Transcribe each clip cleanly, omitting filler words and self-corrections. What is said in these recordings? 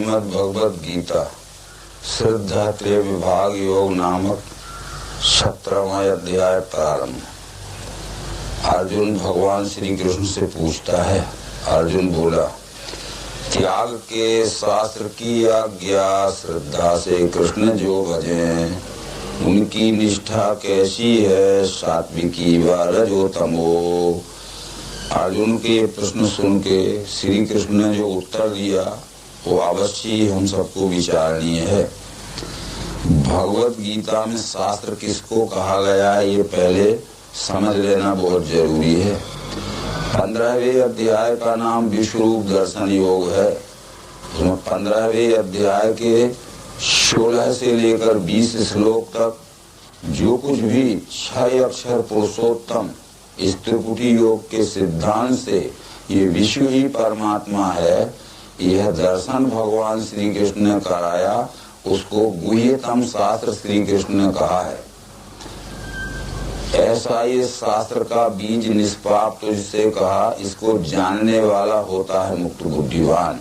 श्रीमद् भगवद गीता श्रद्धा त्रय विभाग योग नामक 17वां अध्याय प्रारंभ। अर्जुन भगवान श्री कृष्ण से पूछता है। अर्जुन बोला, त्याग के शास्त्र की आज्ञा श्रद्धा से कृष्ण जो भजें, उनकी निष्ठा कैसी है, सात्विकी व रजोतमो। अर्जुन के प्रश्न सुन के श्री कृष्ण ने जो उत्तर दिया वो अवश्य ही हम सबको विचारणीय है। भगवत गीता में शास्त्र किसको कहा गया है ये पहले समझ लेना बहुत जरूरी है। 15वें अध्याय का नाम विश्व रूप दर्शन योग है। उसमें 15वें अध्याय के 16 से लेकर 20 श्लोक तक जो कुछ भी 6 अक्षर पुरुषोत्तम इस त्रिपुटी योग के सिद्धांत से ये विश्व ही परमात्मा है, यह दर्शन भगवान श्री कृष्ण ने कराया, उसको गुह्यतम शास्त्र श्री कृष्ण ने कहा है। ऐसा ये शास्त्र का बीज निष्पाप तुझसे कहा, इसको जानने वाला होता है मुक्त बुद्धिवान।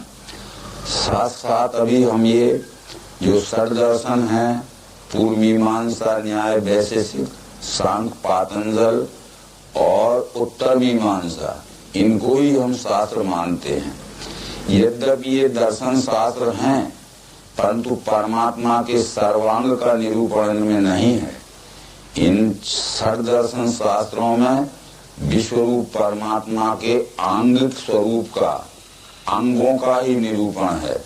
साथ साथ अभी हम ये जो षड दर्शन है, पूर्व मीमांसा, न्याय, वैशेषिक, सांख्य, पातंजल और उत्तर मीमांसा, इनको ही हम शास्त्र मानते हैं। यद्यपि ये दर्शन शास्त्र हैं, परंतु परमात्मा के सर्वांग का निरूपण इनमें नहीं है। इन षड दर्शन शास्त्रों में विश्वरूप परमात्मा के आंगिक स्वरूप का, अंगों का ही निरूपण है।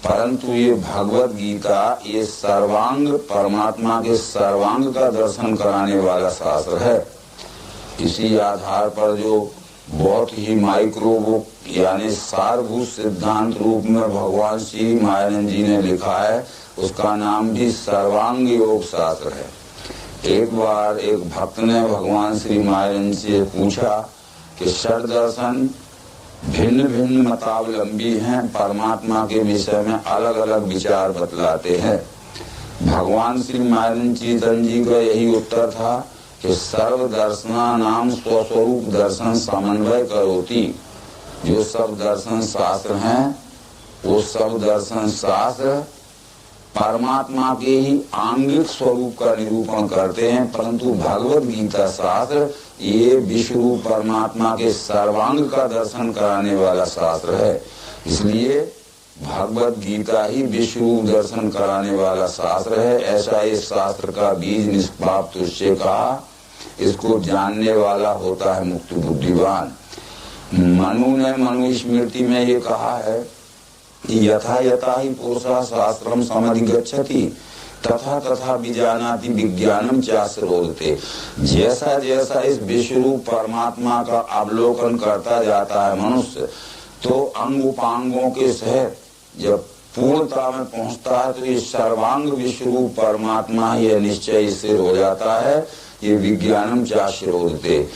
परंतु ये भगवत गीता ये सर्वांग, परमात्मा के सर्वांग का दर्शन कराने वाला शास्त्र है। इसी आधार पर जो बहुत ही माइक्रो यानी सारभूत सिद्धांत रूप में भगवान श्री महाराज जी ने लिखा है, उसका नाम भी सर्वांग योग शास्त्र है। एक बार एक भक्त ने भगवान श्री महाराज से पूछा कि षड दर्शन भिन्न भिन्न मतावलंबी हैं, परमात्मा के विषय में अलग अलग विचार बतलाते हैं। भगवान श्री महाराज चैतन्य जी का यही उत्तर था कि सर्व दर्शना नाम स्वस्वरूप दर्शन समन्वय करोति। जो सब दर्शन शास्त्र हैं वो सब दर्शन शास्त्र परमात्मा के ही आंगिक स्वरूप का निरूपण करते हैं, परंतु भगवत गीता शास्त्र ये विश्व रूप परमात्मा के सर्वांग का दर्शन कराने वाला शास्त्र है। इसलिए भगवत गीता ही विश्व रूप दर्शन कराने वाला शास्त्र है। ऐसा इस शास्त्र का बीज निष्पाप तुझसे कहा, इसको जानने वाला होता है मुक्त बुद्धिवान। मनु ने मनु स्मृति में ये कहा है, यथा यथा ही पुरुषः शास्त्रम समधिगच्छति तथा तथा विजानाति विज्ञानम चाश्रोदते। जैसा जैसा इस विश्व रूप परमात्मा का अवलोकन करता जाता है मनुष्य, तो अंग उपांगों के सहित जब पूर्णता में पहुंचता है तो ये सर्वांग विश्व रूप परमात्मा यह निश्चय स्थिर हो जाता है। ये विज्ञानम चाश्रोदते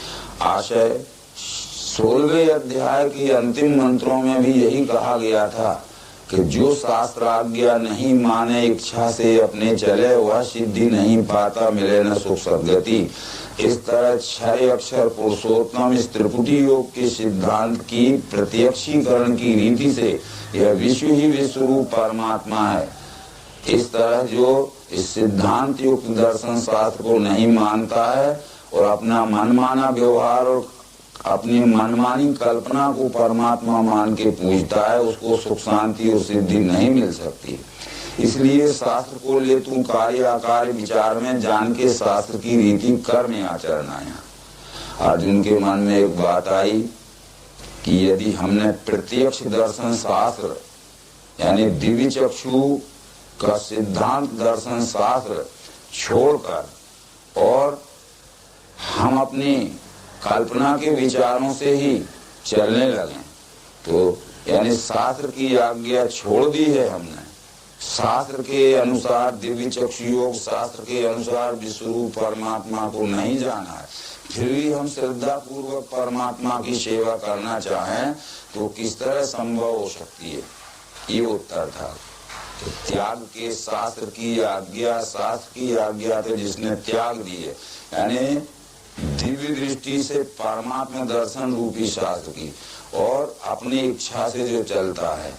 आशय 16वें अध्याय के अंतिम मंत्रों में भी यही कहा गया था कि जो शास्त्र आज्ञा नहीं माने, इच्छा से अपने चले, वह सिद्धि नहीं पाता, मिले न सुख सद्गति। इस तरह 6 अक्षर पुरुषोत्तम इस त्रिपुटी योग के सिद्धांत की प्रत्यक्षीकरण की रीति से यह विश्व ही विश्व रूप परमात्मा है। इस तरह जो इस सिद्धांत युक्त दर्शन शास्त्र को नहीं मानता है और अपना मनमाना व्यवहार और अपनी मनमानी कल्पना को परमात्मा मान के पूजता है, उसको सुख शांति और सिद्धि नहीं मिल सकती। इसलिए शास्त्र को ले तू कार्य अकार्य विचार में जान के शास्त्र की रीति कर में आचरण आया। अर्जुन के मन में एक बात आई कि यदि हमने प्रत्यक्ष दर्शन शास्त्र यानी दिव्य चक्षु का सिद्धांत दर्शन शास्त्र छोड़कर और हम अपनी कल्पना के विचारों से ही चलने लगे, तो यानी शास्त्र की आज्ञा छोड़ दी है हमने, शास्त्र के अनुसार दिव्य चक्षु योग शास्त्र के अनुसार विश्वरूप परमात्मा को नहीं जाना है, फिर भी हम श्रद्धा पूर्वक परमात्मा की सेवा करना चाहें तो किस तरह संभव हो सकती है, ये उत्तर था। तो त्याग के शास्त्र की आज्ञा, शास्त्र की आज्ञा तो जिसने त्याग दी है, यानी दिव्य दृष्टि से परमात्मा दर्शन रूपी शास्त्र की और अपनी इच्छा से जो चलता है,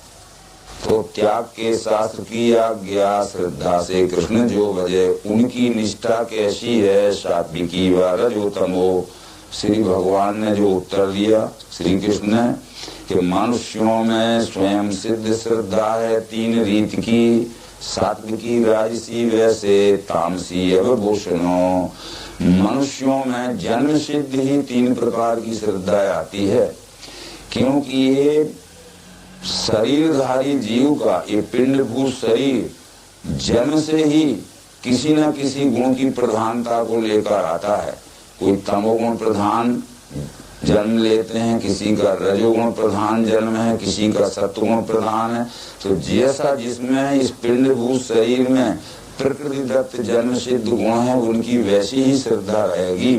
तो त्याग के शास्त्र की आज्ञा, श्रद्धा से कृष्ण जो भजे, उनकी निष्ठा कैसी है, सात्विकी व रजोतमो। श्री भगवान ने जो उत्तर दिया श्री कृष्ण ने कि मनुष्यों में स्वयं सिद्ध श्रद्धा है 3 रीत की, सात्विकी, राजसी, वैसे तामसी अवभूषणों। मनुष्यों में जन्म सिद्ध ही 3 प्रकार की श्रद्धा आती है, क्योंकि ये शरीरधारी जीव का ये पिंडभूत शरीर जन्म से ही किसी न किसी गुण की प्रधानता को लेकर आता है। कोई तमोगुण प्रधान जन्म लेते हैं, किसी का रजोगुण प्रधान जन्म है, किसी का सत्वगुण प्रधान है। तो जैसा जिसमें इस पिंडभूत शरीर में प्रकृति दत्त जन्म सिद्ध गुण है, उनकी वैसी ही श्रद्धा रहेगी।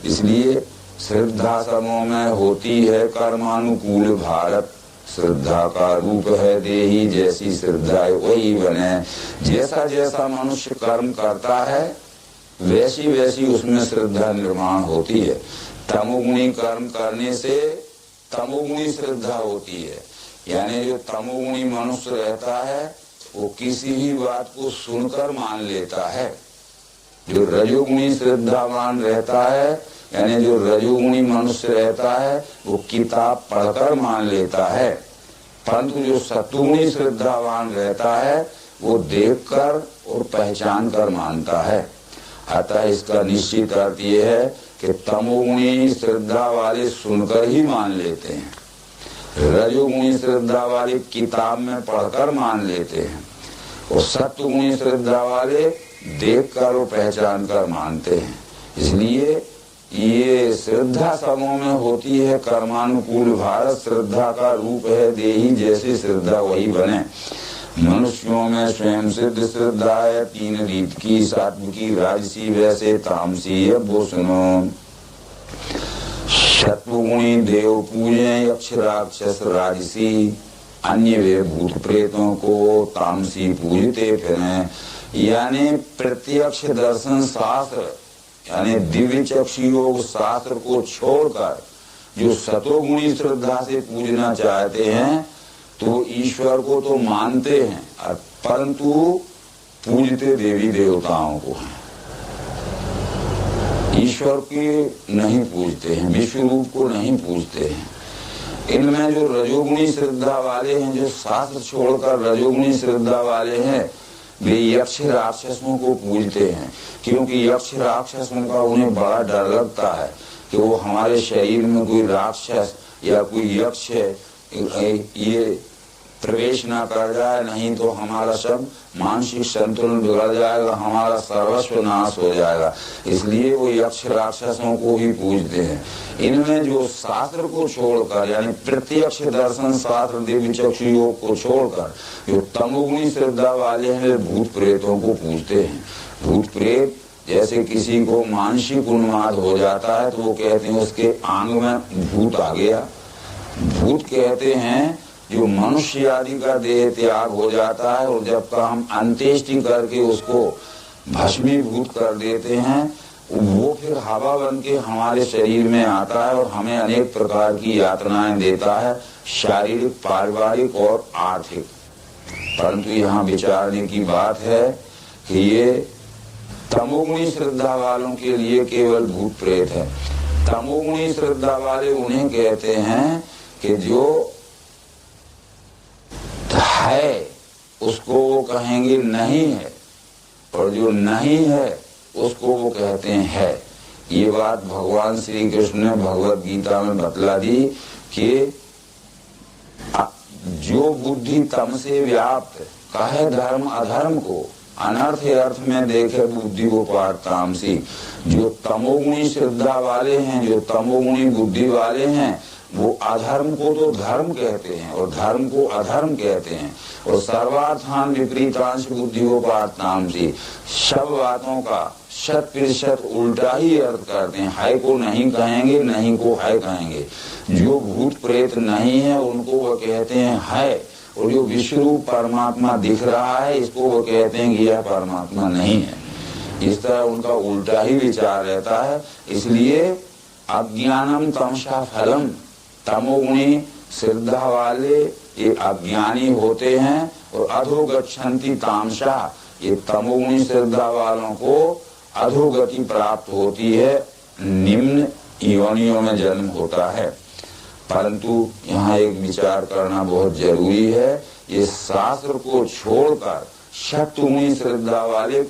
इसलिए श्रद्धा समूह में होती है कर्मानुकूल भारत, श्रद्धा का रूप है देही, जैसी श्रद्धा वही बने। जैसा जैसा मनुष्य कर्म करता है वैसी वैसी उसमें श्रद्धा निर्माण होती है। तमोगुणी कर्म करने से तमोगुणी श्रद्धा होती है, यानी जो तमोगुणी मनुष्य रहता है वो किसी भी बात को सुनकर मान लेता है। जो रजोगुणी श्रद्धावान रहता है, यानी जो रजोगुणी मनुष्य रहता है, वो किताब पढ़कर मान लेता है। परंतु जो सत्वगुणी श्रद्धावान रहता है वो देखकर और पहचान कर मानता है। अतः इसका निश्चित अर्थ ये है कि तमोगुणी श्रद्धा वाले सुनकर ही मान लेते हैं, रजोगुणी श्रद्धा वाले किताब में पढ़कर मान लेते हैं, और सत्वगुणी श्रद्धा वाले देखकर और पहचान कर मानते हैं। इसलिए ये श्रद्धा समूह में होती है कर्मानुकूल भारत, श्रद्धा का रूप है देही, जैसी श्रद्धा वही बने। मनुष्यों में स्वयं सिद्ध श्रद्धा है 3 रीत की, सात्विकी, राजसी, वैसे तामसी। अब वो सुनो, सत्वगुणी देव पूजे, यक्ष राक्षस राजसी, अन्य वे भूत प्रेतों को तामसी पूजते फिरें। यानी प्रत्यक्ष दर्शन शास्त्र यानी दिव्य चक्षु योग शास्त्र को छोड़कर जो सतोगुणी श्रद्धा से पूजना चाहते हैं तो ईश्वर को तो मानते हैं, परंतु पूजते देवी देवताओं को हैं, ईश्वर की नहीं पूजते हैं, विश्व रूप को नहीं पूजते हैं। इनमें जो रजोगुणी श्रद्धा वाले हैं, जो शास्त्र छोड़कर रजोगुणी श्रद्धा वाले हैं, वे यक्ष राक्षसों को पूजते हैं, क्योंकि यक्ष राक्षसों का उन्हें बड़ा डर लगता है कि वो हमारे शरीर में कोई राक्षस या कोई यक्ष ये प्रवेश ना कर जाए, नहीं तो हमारा सब मानसिक संतुलन बिगड़ जाएगा, हमारा सर्वस्व नाश हो जाएगा। इसलिए वो यक्ष राक्षसों को ही पूजते हैं। इनमें जो शास्त्र को छोड़कर यानी प्रत्यक्ष दर्शन शास्त्र दिव्य चक्षु योग को छोड़कर जो तमोगुणी श्रद्धा वाले हैं वे भूत प्रेतों को पूजते हैं। भूत प्रेत जैसे किसी को मानसिक उन्माद हो जाता है तो वो कहते हैं उसके आंग में भूत आ गया। भूत कहते हैं जो मनुष्य आदि का देह त्याग हो जाता है और जब का हम अंत्येष्टि करके उसको भस्मीभूत कर देते हैं, वो फिर हवा बन के हमारे शरीर में आता है और हमें अनेक प्रकार की यातनाएं देता है, शारीरिक, पारिवारिक और आर्थिक। परंतु यहाँ विचारने की बात है कि ये तमोगुणी श्रद्धा वालों के लिए केवल भूत प्रेत है। तमोगुणी श्रद्धा वाले उन्हें कहते हैं कि जो है उसको वो कहेंगे नहीं है, और जो नहीं है उसको वो कहते हैं है। ये बात भगवान श्री कृष्ण ने भगवत गीता में बतला दी कि जो बुद्धि तम से व्याप्त कहे धर्म अधर्म को, अनर्थ अर्थ में देखे बुद्धि को पार तामसी। जो तमोगुणी श्रद्धा वाले हैं, जो तमोगुणी बुद्धि वाले हैं, वो अधर्म को तो धर्म कहते हैं और धर्म को अधर्म कहते हैं, और सर्वार्थान विपरीतांश बुद्धि को पार तामसी। सब बातों का 100% उल्टा ही अर्थ करते हैं। है को नहीं कहेंगे, नहीं को है कहेंगे। जो भूत प्रेत नहीं है उनको वो कहते हैं है, और जो विश्वरूप परमात्मा दिख रहा है इसको वो कहते हैं कि यह परमात्मा नहीं है। इस तरह उनका उल्टा ही विचार रहता है। इसलिए अज्ञानम तमसा फलम, तमोगुणी श्रद्धा वाले ये अज्ञानी होते हैं, और अधोगच्छन्ति तामसा, ये तमोगुणी श्रद्धा वालों को अधोगति प्राप्त होती है, निम्न योनियों में जन्म होता है। परंतु यहाँ एक विचार करना बहुत जरूरी है, ये शास्त्र को छोड़कर शतुगुणी श्रद्धा वाले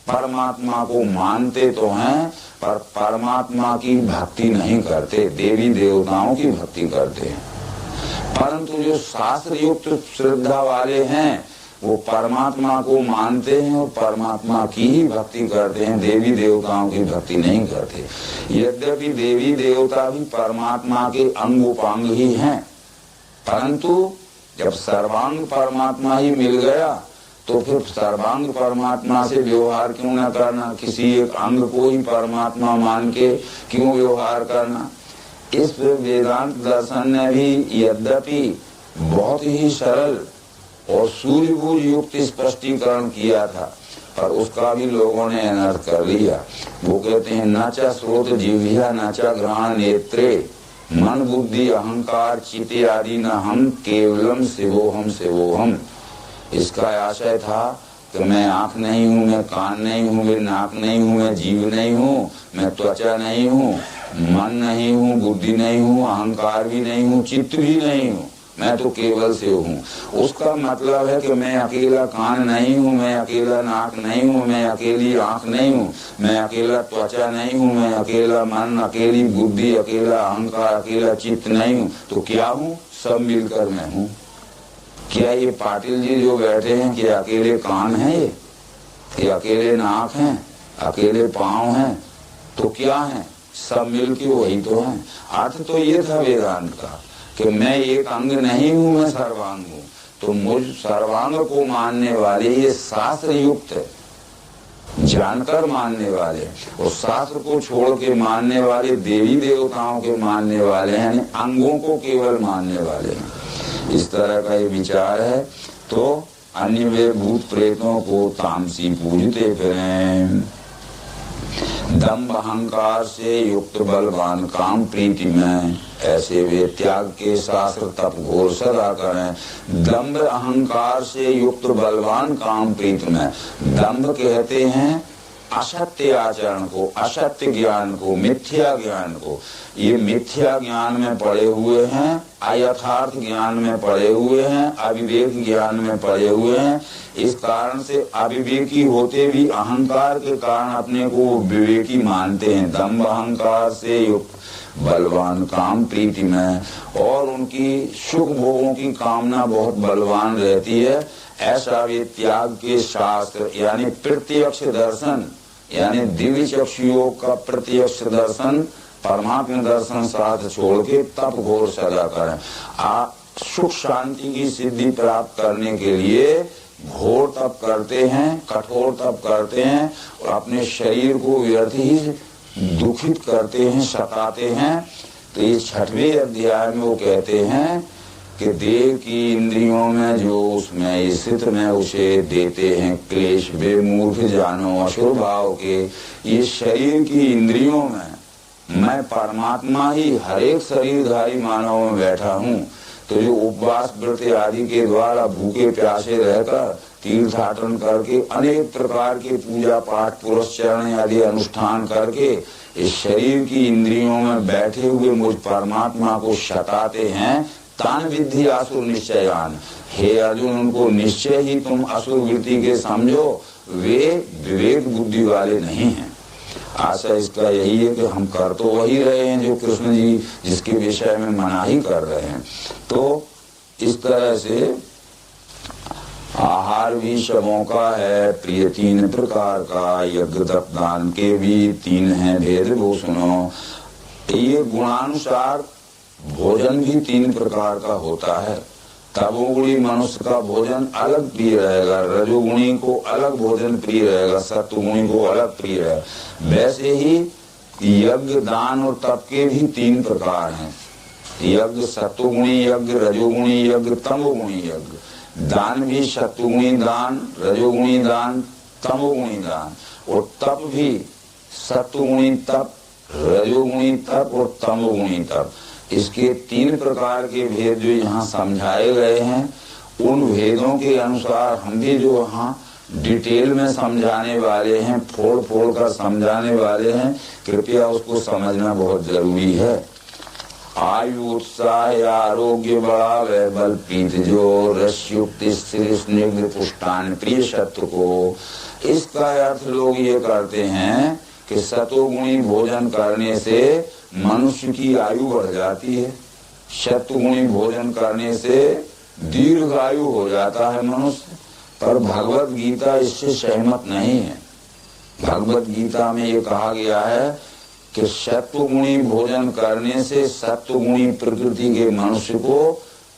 परमात्मा को मानते तो हैं, पर परमात्मा की भक्ति नहीं करते, देवी देवताओं की भक्ति करते हैं। परंतु जो शास्त्र युक्त श्रद्धा वाले हैं वो परमात्मा को मानते हैं और परमात्मा की ही भक्ति करते हैं, देवी देवताओं की भक्ति नहीं करते। यद्यपि देवी देवता भी परमात्मा के अंग उपांग ही हैं, परंतु जब सर्वांग परमात्मा ही मिल गया तो फिर सर्वांग परमात्मा से व्यवहार क्यों न करना, किसी एक अंग को ही परमात्मा मान के क्यों व्यवहार करना। इस वेदांत दर्शन ने भी यद्यपि बहुत ही सरल और सूझबूझ युक्त स्पष्टीकरण किया था, पर उसका भी लोगों ने अनर्थ कर लिया। वो कहते हैं न च श्रोत जिह्वा न च घ्राण नेत्रे मन बुद्धि अहंकार चित्ते आदि न हम केवलम शिवोहम। इसका आशय था कि मैं आंख नहीं हूँ, मैं कान नहीं हूँ, मैं नाक नहीं हूँ, मैं जीव नहीं हूँ, मैं त्वचा नहीं हूँ, मन नहीं हूँ, बुद्धि नहीं हूँ, अहंकार भी नहीं हूँ, चित्त भी नहीं हूँ, मैं तो केवल शिव हूँ। उसका मतलब है कि मैं अकेला कान नहीं हूँ, मैं अकेला नाक नहीं हूँ, मैं अकेली आंख नहीं हूँ, मैं अकेला त्वचा नहीं हूँ, मैं अकेला मन, अकेली बुद्धि, अकेला अहंकार, अकेला चित्त नहीं हूँ। तो क्या हूँ? सब मिलकर मैं हूँ। क्या ये पाटिल जी जो बैठे हैं कि अकेले कान हैं, ये अकेले नाक हैं, अकेले पाँव हैं? तो क्या हैं? सब मिलके वही तो हैं। अर्थ तो ये था वेदांत का कि मैं एक अंग नहीं हूँ, मैं सर्वांग हूँ। तो मुझ सर्वांग को मानने वाले, ये शास्त्र युक्त जानकर मानने वाले और शास्त्र को छोड़ के मानने वाले, देवी देवताओं के मानने वाले हैं, अंगों को केवल मानने वाले हैं। इस तरह का ये विचार है। तो अन्य वे भूत प्रेतों को तामसी पूजते फिरें। दम्भ अहंकार से युक्त बलवान काम प्रीति में, ऐसे वे त्याग के शास्त्र तप घोर सदा करें। दम्भ अहंकार से युक्त बलवान काम प्रीति में, दम्भ कहते हैं असत्य आचरण को, असत्य ज्ञान को, मिथ्या ज्ञान को। ये मिथ्या ज्ञान में पड़े हुए हैं, अयथार्थ ज्ञान में पड़े हुए हैं, अविवेक ज्ञान में पड़े हुए हैं। इस कारण से अविवेकी होते भी अहंकार के कारण अपने को विवेकी मानते हैं। दम्भ अहंकार से युक्त बलवान काम प्रीति में, और उनकी सुख भोगों की कामना बहुत बलवान रहती है। ऐसा वे त्याग के शास्त्र यानी प्रत्यक्ष दर्शन, यानी दिव्य चक्षु योग का प्रत्यक्ष दर्शन, परमात्मा दर्शन साथ छोड़ के तप घोर सदा करें। सुख शांति की सिद्धि प्राप्त करने के लिए घोर तप करते हैं, कठोर तप करते हैं, और अपने शरीर को व्यर्थ ही दुखित करते हैं, सताते हैं। तो इस 6वें अध्याय में वो कहते हैं कि देह की इंद्रियों में जो उसमें स्थित में उसे देते हैं क्लेश, वे मूर्ख जानो असुर भाव के। ये शरीर की इंद्रियों में मैं परमात्मा ही हर एक शरीरधारी मानव में बैठा हूँ। तो जो उपवास व्रत आदि के द्वारा भूखे प्यासे रहकर तीर्थाटन करके अनेक प्रकार के पूजा पाठ पुरस्चरण आदि अनुष्ठान करके इस शरीर की इंद्रियों में बैठे हुए मुझ परमात्मा को सताते हैं, तान विद्धि असुर निश्चयान। हे अर्जुन, उनको निश्चय ही तुम असुर वृत्ति के समझो, वे विवेक बुद्धि वाले नहीं हैं। आशा इसका यही है कि हम कर तो वही रहे हैं जो कृष्ण जी जिसके विषय में मनाही कर रहे हैं। तो इस तरह से आहार भी शवों का है प्रिय 3 प्रकार का, यज्ञ तप दान के भी 3 हैं भेद वो सुनो। ये गुणानुसार भोजन भी 3 प्रकार का होता है। तमोगुणी मनुष्य का भोजन अलग प्रिय रहेगा, रजोगुणी को अलग भोजन प्रिय रहेगा, सत्वगुणी को अलग प्रिय रहेगा। वैसे ही यज्ञ दान और तप के भी 3 प्रकार हैं। यज्ञ सत्वगुणी यज्ञ, रजोगुणी यज्ञ, तमोगुणी यज्ञ। दान भी सत्वगुणी दान, रजोगुणी दान, तमोगुणी दान। और तप भी सत्वगुणी तप, रजोगुणी तप और तमोगुणी तप। इसके 3 प्रकार के भेद जो यहाँ समझाए गए हैं, उन भेदों के अनुसार हम भी जो यहाँ डिटेल में समझाने वाले हैं, फोड़ फोड़ कर समझाने वाले हैं, कृपया उसको समझना बहुत जरूरी है। आयु, उत्साह, आरोग्य, बड़ा वह बल, पीत जो रसयुक्त, स्थिर, स्निग्ध, पुष्टान, प्रिय शत्रु को। इसका अर्थ लोग ये करते हैं कि सतोगुणी भोजन करने से मनुष्य की आयु बढ़ जाती है, शतगुणी भोजन करने से दीर्घायु हो जाता है मनुष्य। पर भगवत गीता इससे सहमत नहीं है। भगवत गीता में ये कहा गया है कि सत्वगुणी भोजन करने से सत्वगुणी प्रकृति के मनुष्य को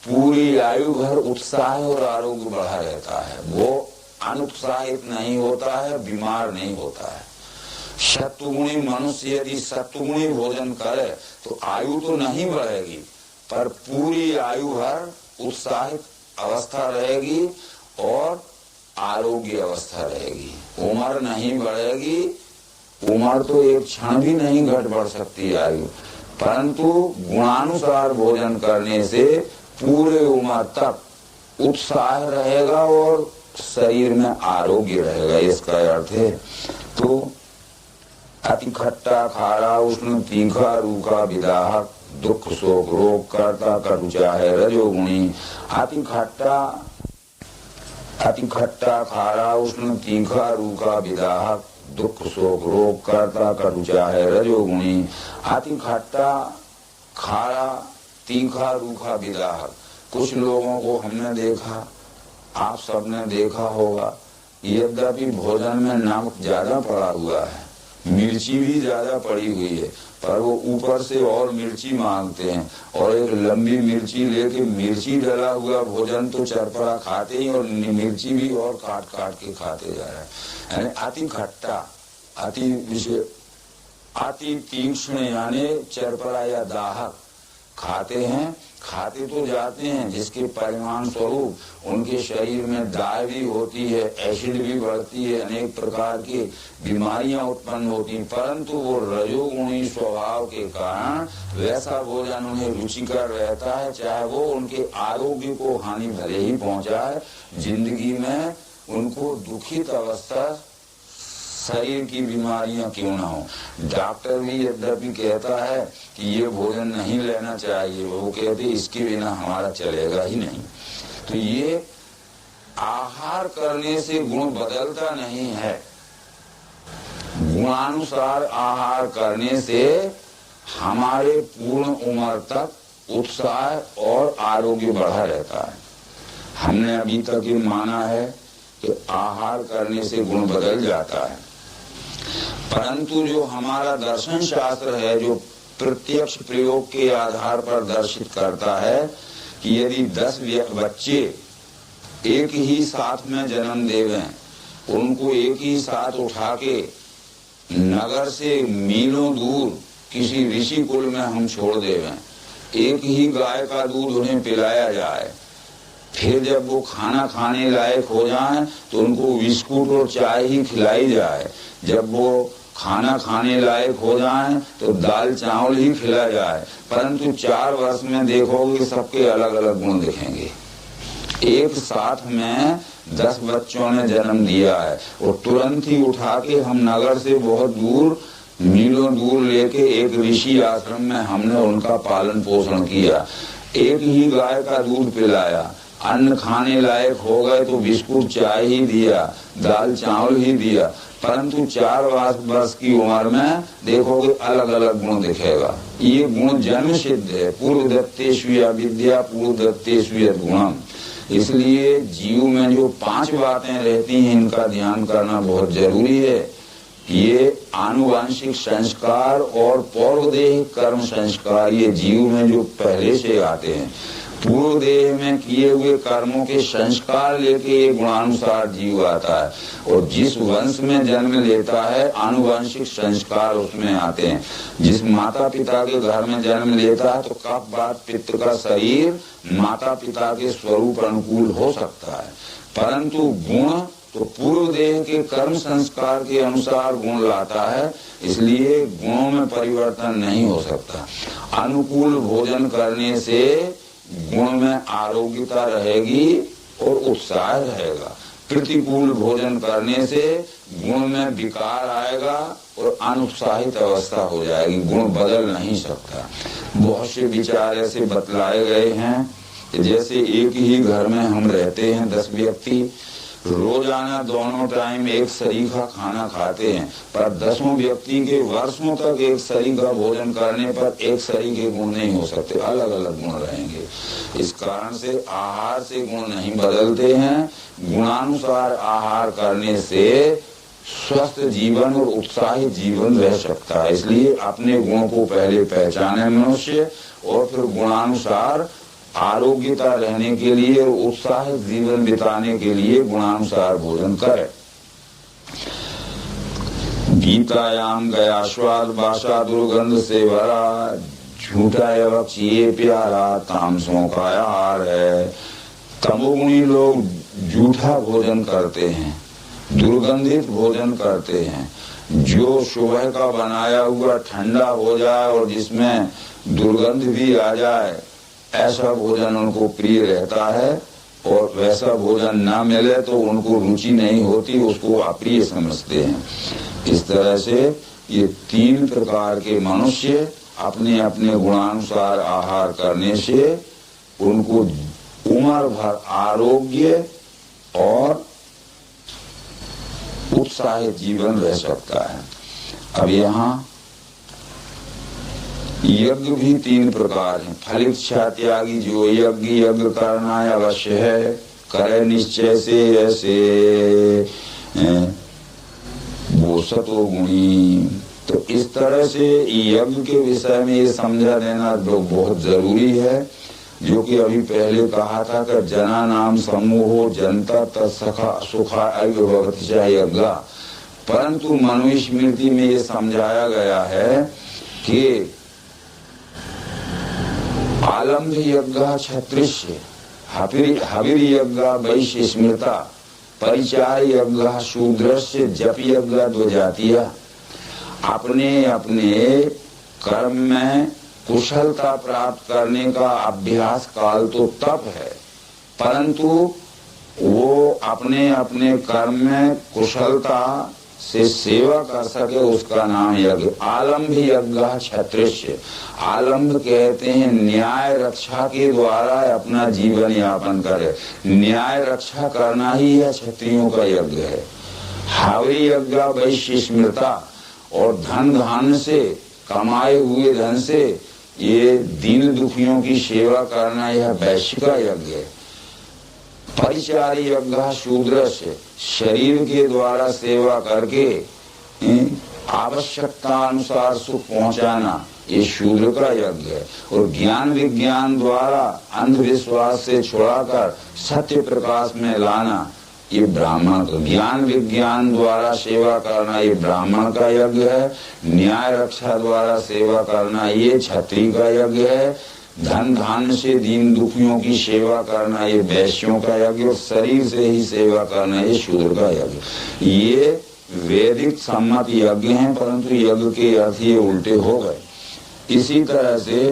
पूरी आयु भर उत्साह और आरोग्य बढ़ा रहता है, वो अनुत्साहित नहीं होता है, बीमार नहीं होता है। सत्वगुणी मनुष्य यदि सत्वगुणी भोजन करे तो आयु तो नहीं बढ़ेगी, पर पूरी आयु भर उत्साहित अवस्था रहेगी और आरोग्य अवस्था रहेगी। उम्र नहीं बढ़ेगी, उम्र तो एक क्षण भी नहीं घट बढ़ सकती आयु, परंतु गुणानुसार भोजन करने से पूरे उम्र तक उत्साह रहेगा और शरीर में आरोग्य रहेगा, इसका अर्थ है। तो अति खट्टा, खारा, उष्ण, तीखा, रूखा, विदाहक, दुख, शोक, रोग करता, कटु चाहे रजोगुणी। अति खट्टा, खारा, उष्ण, तीखा, रूखा, विदाहक, दुख, शोक, रोग करता, कटु चाहे रजोगुणी। अति खट्टा, खारा, तीखा, रूखा, विदाहक। कुछ लोगों को हमने देखा, आप सबने देखा होगा, यद्यपि भोजन में नमक ज्यादा पड़ा हुआ है, मिर्ची भी ज्यादा पड़ी हुई है, पर वो ऊपर से और मिर्ची मांगते हैं और एक लंबी मिर्ची लेके मिर्ची डला हुआ भोजन तो चरपरा खाते ही और मिर्ची भी और काट काट के खाते जा रहे हैं। अति खट्टा, अति तीक्ष्ण यानी चरपरा या दाहक खाते हैं, खाते तो जाते हैं, जिसके परिणाम स्वरूप उनके शरीर में दाह भी होती है, एसिड भी बढ़ती है, अनेक प्रकार की बीमारियां उत्पन्न होती हैं, परंतु वो रजोगुणी स्वभाव के कारण वैसा भोजन उन्हें रुचिकर रहता है, चाहे वो उनके आरोग्य को हानि भले ही पहुंचाए, जिंदगी में उनको दुखित अवस्था, शरीर की बीमारियां क्यों ना हो। डॉक्टर भी यद्यपि कहता है कि ये भोजन नहीं लेना चाहिए, वो कहते इसके बिना हमारा चलेगा ही नहीं। तो ये आहार करने से गुण बदलता नहीं है, गुणानुसार आहार करने से हमारे पूर्ण उम्र तक उत्साह और आरोग्य बढ़ा रहता है। हमने अभी तक ये माना है कि आहार करने से गुण बदल जाता है, परंतु जो हमारा दर्शन शास्त्र है, जो प्रत्यक्ष प्रयोग के आधार पर दर्शित करता है कि यदि 10 बच्चे एक ही साथ में जन्म देवें, उनको एक ही साथ उठा के नगर से मीलों दूर किसी ऋषि कुल में हम छोड़ देवें, एक ही गाय का दूध उन्हें पिलाया जाए, फिर जब वो खाना खाने लायक हो जाएं तो उनको बिस्कुट और चाय ही खिलाई जाए, जब वो खाना खाने लायक हो जाएं तो दाल चावल ही खिलाया जाए, परंतु 4 वर्ष में देखोगे सबके अलग अलग गुण दिखेंगे। एक साथ में 10 बच्चों ने जन्म दिया है और तुरंत ही उठा के हम नगर से बहुत दूर, मीलों दूर लेके एक ऋषि आश्रम में हमने उनका पालन पोषण किया, एक ही गाय का दूध पिलाया, अन्न खाने लायक हो गए तो बिस्कुट चाय ही दिया, दाल चावल ही दिया, परंतु 4 वर्ष की उम्र में देखोगे अलग अलग गुण दिखेगा। ये गुण जन्म सिद्ध है, पूर्व दत्तेषु विद्या पूर्व दत्तेषु गुणम। इसलिए जीव में जो 5 बातें रहती हैं, इनका ध्यान करना बहुत जरूरी है। ये आनुवांशिक संस्कार और पौर्वदेह कर्म संस्कार, ये जीव में जो पहले से आते हैं, पूर्व देह में किए हुए कर्मों के संस्कार लेके ये गुणानुसार जीव आता है और जिस वंश में जन्म लेता है आनुवंशिक संस्कार उसमें आते हैं। जिस माता पिता के घर में जन्म लेता है तो कफ वात पित्त का शरीर माता पिता के स्वरूप अनुकूल हो सकता है, परंतु गुण तो पूर्व देह के कर्म संस्कार के अनुसार गुण लाता है, इसलिए गुणों में परिवर्तन नहीं हो सकता। अनुकूल भोजन करने से गुण में आरोग्यता रहेगी और उत्साह रहेगा। प्रतिकूल भोजन करने से गुण में विकार आएगा और अनुत्साहित अवस्था हो जाएगी, गुण बदल नहीं सकता। बहुत से विचार ऐसे बतलाए गए हैं, जैसे एक ही घर में हम रहते हैं 10 व्यक्ति, रोजाना दोनों टाइम एक सरीखा खाना खाते हैं, पर 10 व्यक्ति के वर्षों तक एक सरीखा भोजन करने पर एक सरीखे गुण नहीं हो सकते, अलग अलग गुण रहेंगे। इस कारण से आहार से गुण नहीं बदलते हैं। गुणानुसार आहार करने से स्वस्थ जीवन और उत्साहित जीवन रह सकता है। इसलिए अपने गुणों को पहले पहचाने मनुष्य, और फिर गुणानुसार आरोग्यता रहने के लिए और उत्साहित जीवन बिताने के लिए गुणानुसार भोजन करे। गीतायाम गया स्वाद भाषा दुर्गंध से भरा, झूठा यवक्ष ये प्यारा, तामसों का आहार है। तमोगुणी लोग झूठा भोजन करते हैं, दुर्गंधित भोजन करते हैं। जो सुबह का बनाया हुआ ठंडा हो जाए और जिसमें दुर्गंध भी आ जाए, ऐसा भोजन उनको प्रिय रहता है, और वैसा भोजन ना मिले तो उनको रुचि नहीं होती, उसको अप्रिय समझते हैं। इस तरह से ये 3 प्रकार के मनुष्य अपने अपने गुणानुसार आहार करने से उनको उम्र भर आरोग्य और उत्साहित जीवन रह सकता है। अब यहाँ यज्ञ भी 3 प्रकार हैं। फलिच्छा त्यागी जो यज्ञ करना अवश्य है, करे निश्चय से ऐसे वो सतोगुणी। तो इस तरह से यज्ञ के विषय में ये समझा देना बहुत जरूरी है, जो कि अभी पहले कहा था कि जना नाम समूहो जनता तत्सखा सुखा अव्यवहृत्या यज्ञ। परंतु मनुस्मृति में ये समझाया गया है कि आलम्भ यज्ञ क्षत्रिय, हविर यज्ञ वैश्य स्मृता, परिचार यज्ञ शूद्रस्य, जप यज्ञ द्विजातीय। अपने अपने कर्म में कुशलता प्राप्त करने का अभ्यास काल तो तप है, परंतु वो अपने अपने कर्म में कुशलता से सेवा कर सके, उसका नाम यज्ञ। आलम्भ यज्ञ क्षत्रिय, आलम्भ कहते हैं न्याय रक्षा के द्वारा अपना जीवन यापन करे। न्याय रक्षा करना ही है क्षत्रियों का यज्ञ है। हावी यज्ञ वैश्य स्मृता, और धन धान से कमाए हुए धन से ये दीन दुखियों की सेवा करना, यह वैश्य का यज्ञ है। परिचार यज्ञ शूद्र से, शरीर के द्वारा सेवा करके आवश्यकता अनुसार सुख पहुंचाना, ये शूद्र का यज्ञ है। और ज्ञान विज्ञान द्वारा अंधविश्वास से छुड़ाकर सत्य प्रकाश में लाना, ये ब्राह्मण का। ज्ञान विज्ञान द्वारा सेवा करना, ये ब्राह्मण का यज्ञ है। न्याय रक्षा द्वारा सेवा करना, ये क्षत्रिय का यज्ञ है। धन धान से दीन दुखियों की सेवा करना, ये वैश्यों का यज्ञ। और शरीर से ही सेवा करना, ये शूद्र का यज्ञ। ये वैदिक सम्मत यज्ञ हैं, परंतु यज्ञ के अर्थ ये उल्टे हो गए। इसी तरह से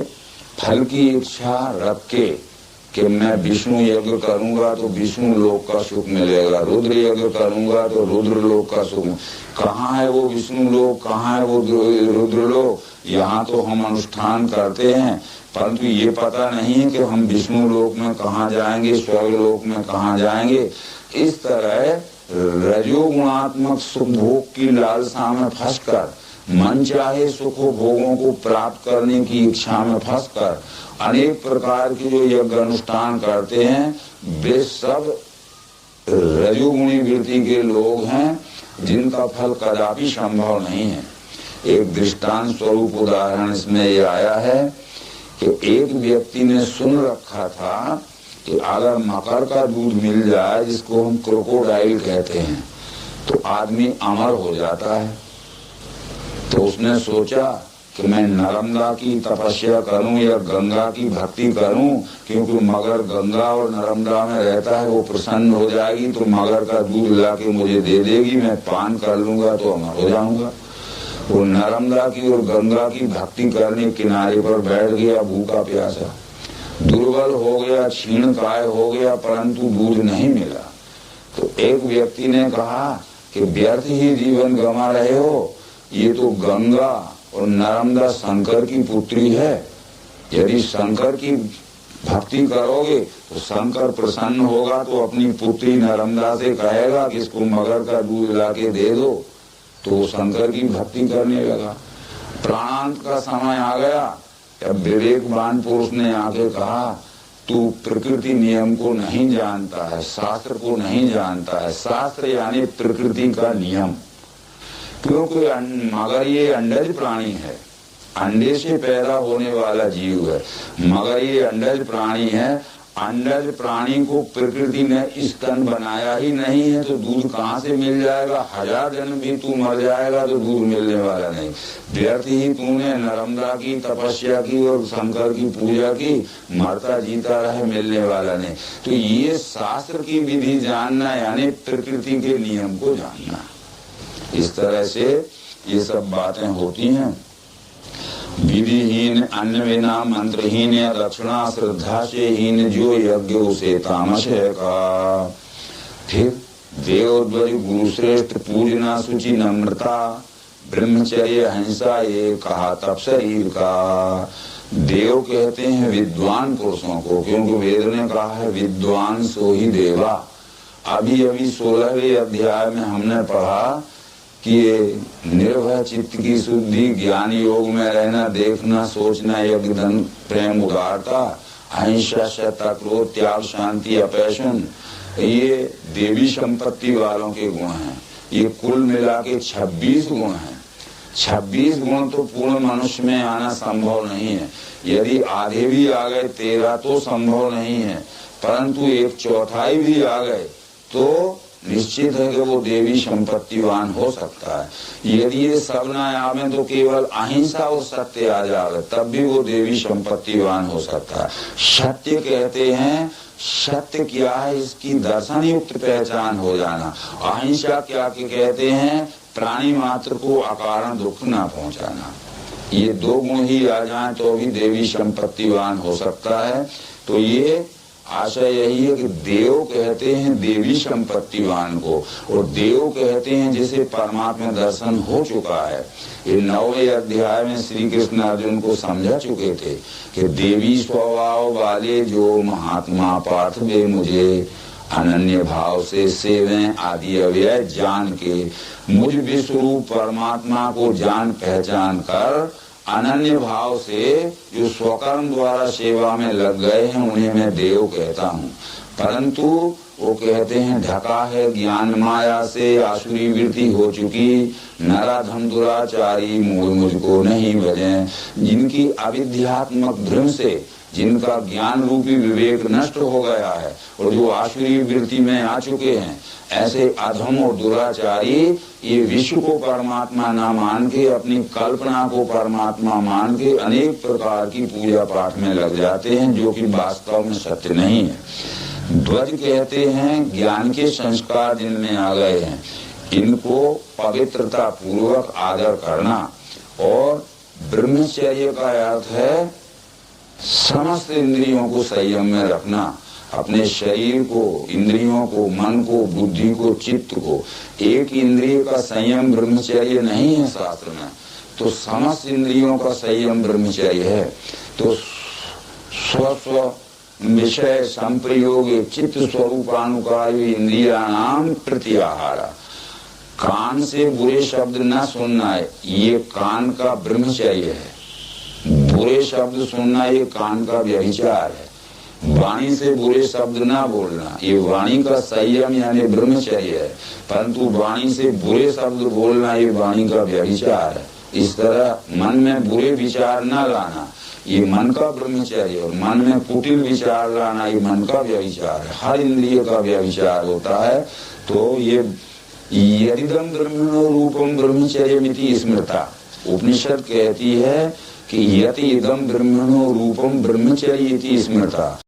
फल की इच्छा रख के कि मैं विष्णु यज्ञ करूंगा तो विष्णु लोक का सुख मिलेगा, रुद्र यज्ञ करूंगा तो रुद्र लोक का सुख। कहाँ है वो विष्णु लोक, कहाँ है वो रुद्र लोक? यहाँ तो हम अनुष्ठान करते हैं, परंतु ये पता नहीं है कि हम विष्णु लोक में कहाँ जाएंगे, स्वर्ग लोक में कहाँ जाएंगे। इस तरह रजोगुणात्मक सुख भोग की लालसा में फंसकर, मन चाहे सुखों भोगों को प्राप्त करने की इच्छा में फंसकर अनेक प्रकार के जो यज्ञ अनुष्ठान करते हैं, वे सब रजोगुणी वृत्ति के लोग हैं, जिनका फल कदापि संभव नहीं है। एक दृष्टांत स्वरूप उदाहरण इसमें ये आया है कि एक व्यक्ति ने सुन रखा था कि अगर मकर का दूध मिल जाए, जिसको हम क्रोकोडाइल कहते हैं, तो आदमी अमर हो जाता है। तो उसने सोचा कि मैं नर्मदा की तपस्या करूं या गंगा की भक्ति करूं, क्योंकि मगर गंगा और नर्मदा में रहता है, वो प्रसन्न हो जाएगी तो मगर का दूध ला के मुझे दे देगी, मैं पान कर लूंगा तो अमर हो जाऊंगा। वो नर्मदा की और गंगा की भक्ति करने किनारे पर बैठ गया, भूखा प्यासा, दुर्बल हो गया, क्षीण काय हो गया, परंतु दूध नहीं मिला। तो एक व्यक्ति ने कहा कि व्यर्थ ही जीवन गंवा रहे हो, ये तो गंगा और नर्मदा शंकर की पुत्री है, यदि शंकर की भक्ति करोगे तो शंकर प्रसन्न होगा, तो अपनी पुत्री नर्मदा से कहेगा कि इसको मगर का दूध ला के दे दो, तो वो शंकर की भक्ति करने लगा। प्राणांत का समय आ गया, अब विवेकवान पुरुष ने आके कहा तू प्रकृति नियम को नहीं जानता है, शास्त्र को नहीं जानता है। शास्त्र यानी प्रकृति का नियम, क्योंकि मगर ये अंडज प्राणी है, अंडे से पैदा होने वाला जीव है, मगर ये अंडज प्राणी है। अंडज प्राणी को प्रकृति ने स्तन बनाया ही नहीं है, तो दूध कहाँ से मिल जाएगा? 1000 जन्म भी तू मर जाएगा तो दूध मिलने वाला नहीं। व्यर्थ ही तूने नर्मदा की तपस्या की और शंकर की पूजा की, मरता जीता रहे, मिलने वाला नहीं। तो ये शास्त्र की विधि जानना यानी प्रकृति के नियम को जानना। इस तरह से ये सब बातें होती हैं। विधिहीन, अन्न बिना मंत्रहीन, दक्षिणा श्रद्धा से हीन, जो यज्ञ उसे तामस है का। फिर देवध्वज गुरु श्रेष्ठ, पूजना शुचि नम्रता, ब्रह्मचर्य अहिंसा, ये कहा तप शरीर का। देव कहते हैं विद्वान पुरुषों को, क्योंकि वेद ने कहा है विद्वान सो ही देवा। अभी 16वें अध्याय में हमने पढ़ा कि ये निर्भय चित्त की शुद्धि, ज्ञान योग में रहना, देखना, सोचना, यज्ञ, धन, प्रेम, उदारता, अहिंसा, सत्य, क्रोध, त्याग, शांति, अपैशन, ये देवी संपत्ति वालों के गुण हैं। ये कुल मिला के 26 गुण हैं। 26 गुण तो पूर्ण मनुष्य में आना संभव नहीं है। यदि आधे भी आ गए 13 तो संभव नहीं है, परंतु 1/4 भी आ गए तो निश्चित है कि वो देवी संपत्तिवान हो सकता है। यदि ये सब न आवे तो केवल अहिंसा और सत्य आ जाए, तब भी वो देवी संपत्तिवान हो सकता है। सत्य कहते हैं, सत्य क्या है इसकी दर्शन युक्त पहचान हो जाना। अहिंसा क्या कहते हैं? प्राणी मात्र को अकारण दुख न पहुंचाना। ये 2 गुण ही आ जाए तो भी देवी संपत्तिवान हो सकता है। तो ये आशा यही है कि देव कहते हैं देवी संपत्तिवान को, और देव कहते हैं जिसे परमात्मा दर्शन हो चुका है। ये 9वें अध्याय में श्री कृष्ण अर्जुन को समझा चुके थे कि देवी स्वभाव वाले जो महात्मा पार्थ वे मुझे अनन्य भाव से सेवें आदि अव्यय जान के, मुझ विश्वरूप परमात्मा को जान पहचान कर अनन्य भाव से जो स्वकर्म द्वारा सेवा में लग गए हैं, उन्हें मैं देव कहता हूँ। परंतु वो कहते हैं ढका है ज्ञान माया से, आसुरी वृत्ति हो चुकी, नराधम दुराचारी मूल मुझको नहीं भजे। जिनकी अविद्यात्मक भ्रम से, जिनका ज्ञान रूपी विवेक नष्ट हो गया है और जो आसुरी वृत्ति में आ चुके हैं, ऐसे अधम और दुराचारी ये विश्व को परमात्मा ना मान के, अपनी कल्पना को परमात्मा मान के अनेक प्रकार की पूजा पाठ में लग जाते हैं, जो कि वास्तव में सत्य नहीं है। ध्वज कहते हैं ज्ञान के संस्कार जिनमें आ गए हैं, इनको पवित्रता पूर्वक आदर करना। और ब्रह्मचर्य का अर्थ है समस्त इंद्रियों को संयम में रखना, अपने शरीर को, इंद्रियों को, मन को, बुद्धि को, चित्त को। एक इंद्रिय का संयम ब्रह्मचर्य नहीं है शास्त्र में, तो समस्त इंद्रियों का संयम ब्रह्मचर्य है। तो स्व विषय संप्रयोग चित्त स्वरूपानुकारी इंद्रियाणाम प्रत्याहारा, कान से बुरे शब्द न सुनना है, ये कान का ब्रह्मचर्य है। बुरे शब्द सुनना ये कान का व्यभिचार है। वाणी से बुरे शब्द ना बोलना, ये वाणी का संयम यानी ब्रह्मचर्य है। परंतु वाणी से बुरे शब्द बोलना ये वाणी का व्यभिचार है। इस तरह मन में बुरे विचार न लाना, ये मन का ब्रह्मचर्य, और मन में कुटिल विचार लाना ये मन का व्यभिचार है। हर इंद्रिय का व्यभिचार होता है। तो ये यदिदं ब्रह्मणो रूपम ब्रह्मचर्यमिति स्मृता, उपनिषद कहती है कि यति इदम ब्रह्मणो रूपम ब्रह्मचर्य इति स्मृता।